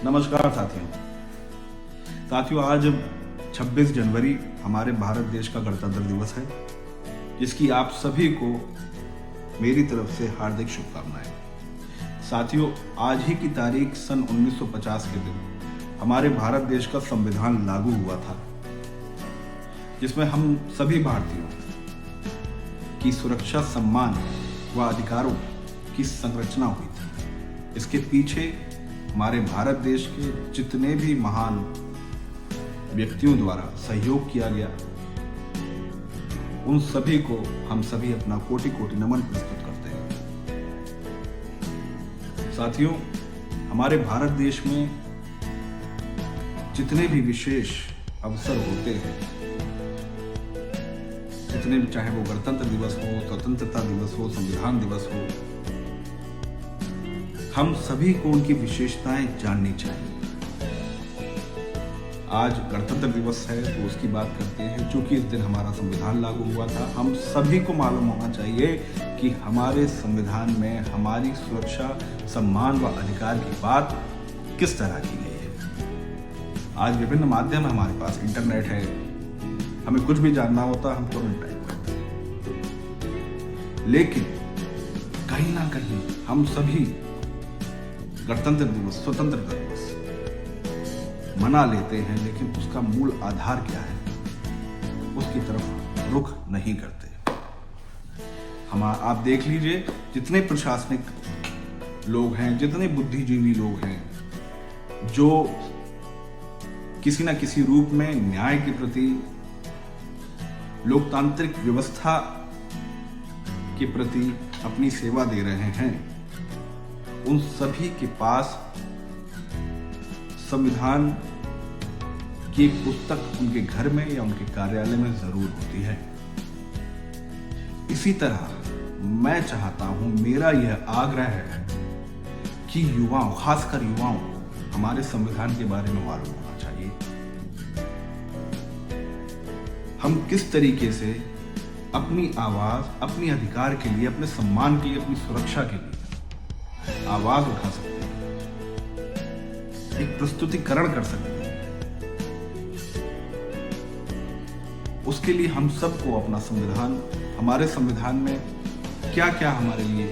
नमस्कार साथियों, आज 26 जनवरी हमारे भारत देश का गणतंत्र दिवस है, जिसकी आप सभी को मेरी तरफ से हार्दिक शुभकामनाएं। साथियों, आज ही की तारीख सन 1950 के दिन हमारे भारत देश का संविधान लागू हुआ था, जिसमें हम सभी भारतीयों की सुरक्षा, सम्मान व अधिकारों की संरचना हुई थी। इसके पीछे हमारे भारत देश के जितने भी महान व्यक्तियों द्वारा सहयोग किया गया, उन सभी को हम सभी अपना कोटि कोटि नमन प्रस्तुत करते हैं। साथियों, हमारे भारत देश में जितने भी विशेष अवसर होते हैं, जितने भी, चाहे वो गणतंत्र दिवस हो, स्वतंत्रता दिवस हो, संविधान दिवस हो, हम सभी को उनकी विशेषताएं जाननी चाहिए। आज गणतंत्र दिवस है तो उसकी बात करते हैं। चूंकि इस दिन हमारा संविधान लागू हुआ था, हम सभी को मालूम होना चाहिए कि हमारे संविधान में हमारी सुरक्षा, सम्मान व अधिकार की बात किस तरह की गई है। आज विभिन्न माध्यम है, हमारे पास इंटरनेट है, हमें कुछ भी जानना होता हम तुरंत टाइप करते हैं। लेकिन कहीं ना कहीं हम सभी गणतंत्र दिवस, स्वतंत्रता दिवस मना लेते हैं, लेकिन उसका मूल आधार क्या है, उसकी तरफ रुख नहीं करते। आप देख लीजिए, जितने प्रशासनिक लोग हैं, जितने बुद्धिजीवी लोग हैं, जो किसी न किसी रूप में न्याय के प्रति, लोकतांत्रिक व्यवस्था के प्रति अपनी सेवा दे रहे हैं, उन सभी के पास संविधान की पुस्तक उनके घर में या उनके कार्यालय में जरूर होती है। इसी तरह मैं चाहता हूं, मेरा यह आग्रह है कि युवाओं, खासकर युवाओं को हमारे संविधान के बारे में मालूम होना चाहिए। हम किस तरीके से अपनी आवाज, अपने अधिकार के लिए, अपने सम्मान के लिए, अपनी सुरक्षा के लिए आवाज उठा सकते हैं, एक प्रस्तुतिकरण कर सकते हैं। उसके लिए हम सबको अपना संविधान, हमारे संविधान में क्या क्या हमारे लिए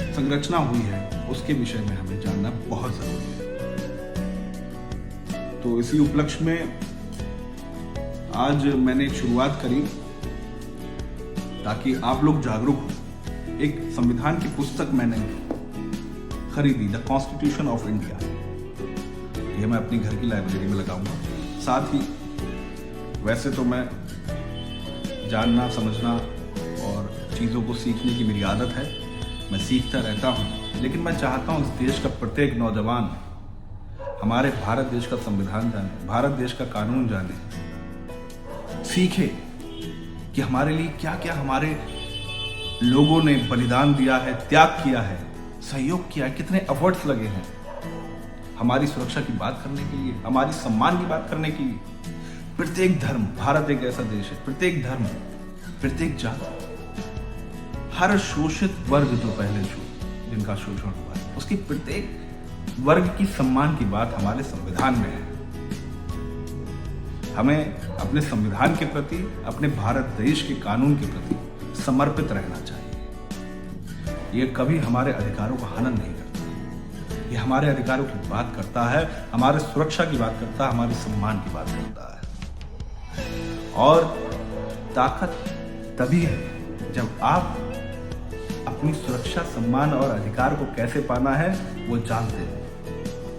संरचना हुई है, उसके विषय में हमें जानना बहुत जरूरी है। तो इसी उपलक्ष्य में आज मैंने एक शुरुआत करी ताकि आप लोग जागरूक हो। एक संविधान की पुस्तक मैंने खरीदी, द कॉन्स्टिट्यूशन ऑफ इंडिया। यह मैं अपनी घर की लाइब्रेरी में लगाऊंगा। साथ ही वैसे तो मैं जानना, समझना और चीज़ों को सीखने की मेरी आदत है, मैं सीखता रहता हूं, लेकिन मैं चाहता हूं इस देश का प्रत्येक नौजवान हमारे भारत देश का संविधान जाने, भारत देश का कानून जाने, सीखे कि हमारे लिए क्या क्या हमारे लोगों ने बलिदान दिया है, त्याग किया है, सहयोग किया है, कितने एफर्ट्स लगे हैं हमारी सुरक्षा की बात करने के लिए, हमारी सम्मान की बात करने के लिए। प्रत्येक धर्म, भारत एक ऐसा देश है, प्रत्येक धर्म, प्रत्येक जाति, हर शोषित वर्ग जो पहले जिनका शोषण हुआ है, उसकी प्रत्येक वर्ग की सम्मान की बात हमारे संविधान में है। हमें अपने संविधान के प्रति, अपने भारत देश के कानून के प्रति समर्पित रहना चाहिए। यह कभी हमारे अधिकारों का हनन नहीं करता, यह हमारे अधिकारों की बात करता है, हमारे सुरक्षा की बात करता है, हमारे सम्मान की बात करता है। और ताकत तभी है जब आप अपनी सुरक्षा, सम्मान और अधिकार को कैसे पाना है वो जानते हैं।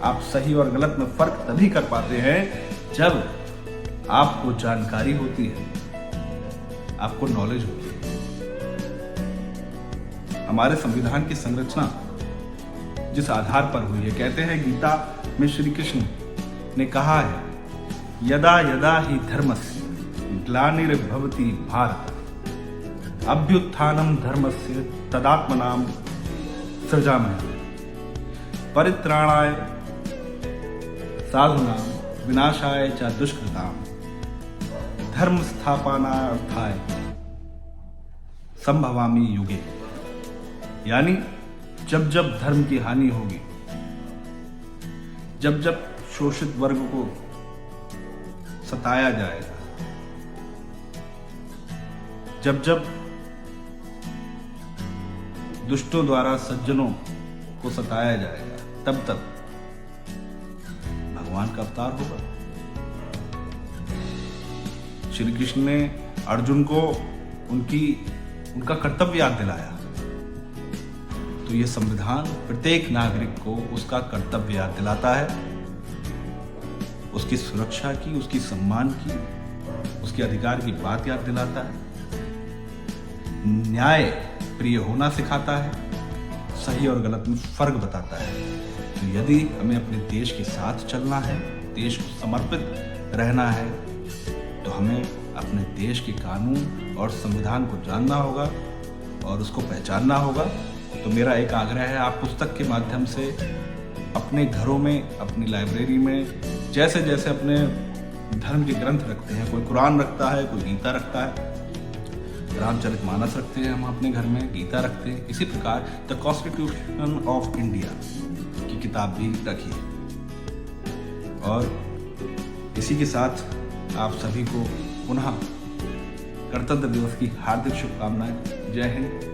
आप सही और गलत में फर्क तभी कर पाते हैं जब आपको जानकारी होती है, आपको नॉलेज होती है। हमारे संविधान की संरचना जिस आधार पर हुई है, कहते हैं गीता में श्री कृष्ण ने कहा है, यदा यदा ही धर्मस्य ग्लानिर्भवति भारत अभ्युत्थानम धर्मस्य तदात्मनाम सृजामहे परित्राणाय साधूनां विनाशाय च दुष्कृताम धर्म स्थापनार्थाय संभवामि युगे। यानी जब जब धर्म की हानि होगी, जब जब शोषित वर्ग को सताया जाएगा, जब जब दुष्टों द्वारा सज्जनों को सताया जाएगा, तब तब भगवान का अवतार होगा। श्री कृष्ण ने अर्जुन को उनका कर्तव्य याद दिलाया। तो ये संविधान प्रत्येक नागरिक को उसका कर्तव्य याद दिलाता है, उसकी सुरक्षा की, उसकी सम्मान की, उसके अधिकार की बात याद दिलाता है, न्याय प्रिय होना सिखाता है, सही और गलत में फर्क बताता है। तो यदि हमें अपने देश के साथ चलना है, देश को समर्पित रहना है, तो हमें अपने देश के कानून और संविधान को जानना होगा और उसको पहचानना होगा। तो मेरा एक आग्रह है, आप पुस्तक के माध्यम से अपने घरों में, अपनी लाइब्रेरी में, जैसे जैसे अपने धर्म के ग्रंथ रखते हैं, कोई कुरान रखता है, कोई गीता रखता है, रामचरितमानस रखते हैं हम अपने घर में, गीता रखते हैं, इसी प्रकार द कॉन्स्टिट्यूशन ऑफ इंडिया की किताब भी रखिए। और इसी के साथ आप सभी को पुनः गणतंत्र दिवस की हार्दिक शुभकामनाएं। जय हिंद।